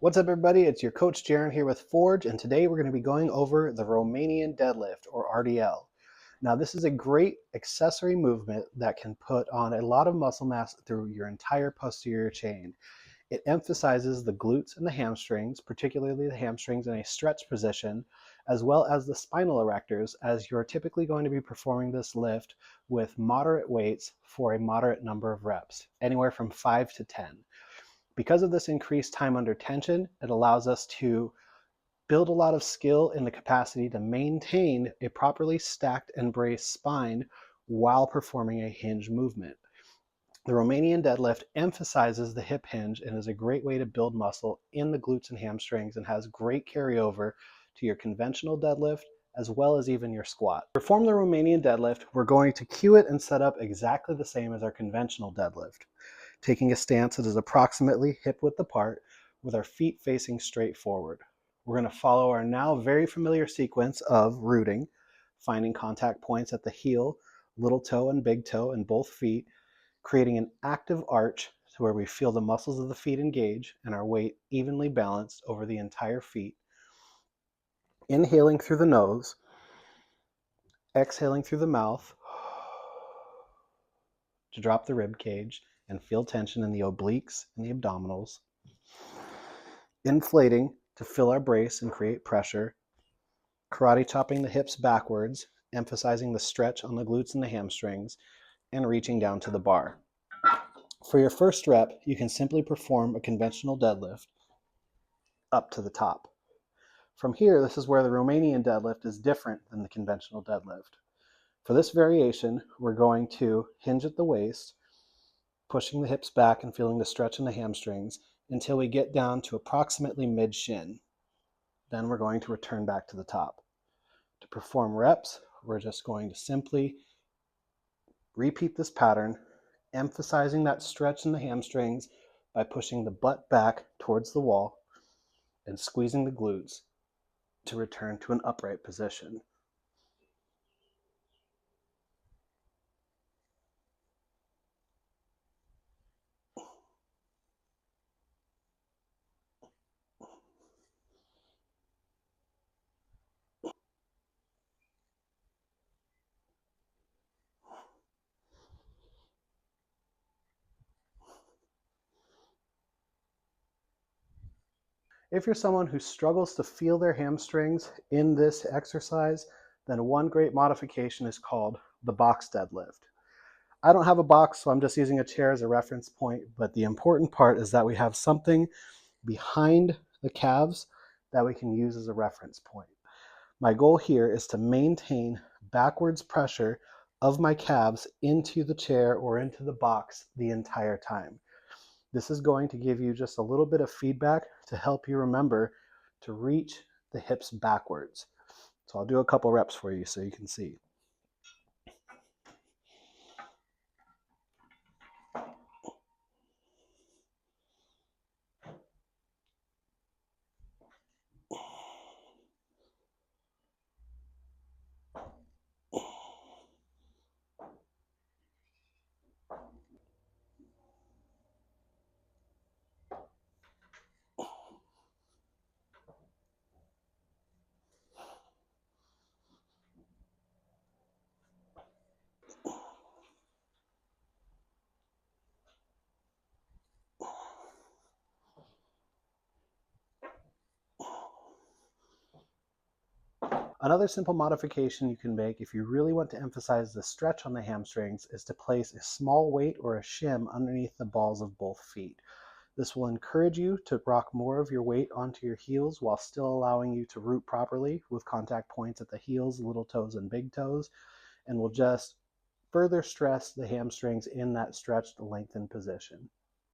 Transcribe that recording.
What's up, everybody? It's your coach Jaron here with Forge, and today we're going to be going over the Romanian deadlift, or RDL. Now, this is a great accessory movement that can put on a lot of muscle mass through your entire posterior chain. It emphasizes the glutes and the hamstrings, particularly the hamstrings in a stretch position, as well as the spinal erectors, as you're typically going to be performing this lift with moderate weights for a moderate number of reps, anywhere from 5 to 10. Because of this increased time under tension, it allows us to build a lot of skill in the capacity to maintain a properly stacked and braced spine while performing a hinge movement. The Romanian deadlift emphasizes the hip hinge and is a great way to build muscle in the glutes and hamstrings, and has great carryover to your conventional deadlift as well as even your squat. To perform the Romanian deadlift, we're going to cue it and set up exactly the same as our conventional deadlift, taking a stance that is approximately hip width apart with our feet facing straight forward. We're going to follow our now very familiar sequence of rooting, finding contact points at the heel, little toe, and big toe in both feet, creating an active arch to where we feel the muscles of the feet engage and our weight evenly balanced over the entire feet. Inhaling through the nose, exhaling through the mouth to drop the rib cage and feel tension in the obliques and the abdominals. Inflating to fill our brace and create pressure. Karate chopping the hips backwards, emphasizing the stretch on the glutes and the hamstrings, and reaching down to the bar. For your first rep, you can simply perform a conventional deadlift up to the top. From here, this is where the Romanian deadlift is different than the conventional deadlift. For this variation, we're going to hinge at the waist, pushing the hips back and feeling the stretch in the hamstrings until we get down to approximately mid-shin. Then we're going to return back to the top. To perform reps, we're just going to simply repeat this pattern, emphasizing that stretch in the hamstrings by pushing the butt back towards the wall and squeezing the glutes to return to an upright position. If you're someone who struggles to feel their hamstrings in this exercise, then one great modification is called the box deadlift. I don't have a box, so I'm just using a chair as a reference point, but the important part is that we have something behind the calves that we can use as a reference point. My goal here is to maintain backwards pressure of my calves into the chair or into the box the entire time. This is going to give you just a little bit of feedback to help you remember to reach the hips backwards. So I'll do a couple reps for you so you can see. Another simple modification you can make if you really want to emphasize the stretch on the hamstrings is to place a small weight or a shim underneath the balls of both feet. This will encourage you to rock more of your weight onto your heels while still allowing you to root properly with contact points at the heels, little toes, and big toes, and will just further stress the hamstrings in that stretched, lengthened position.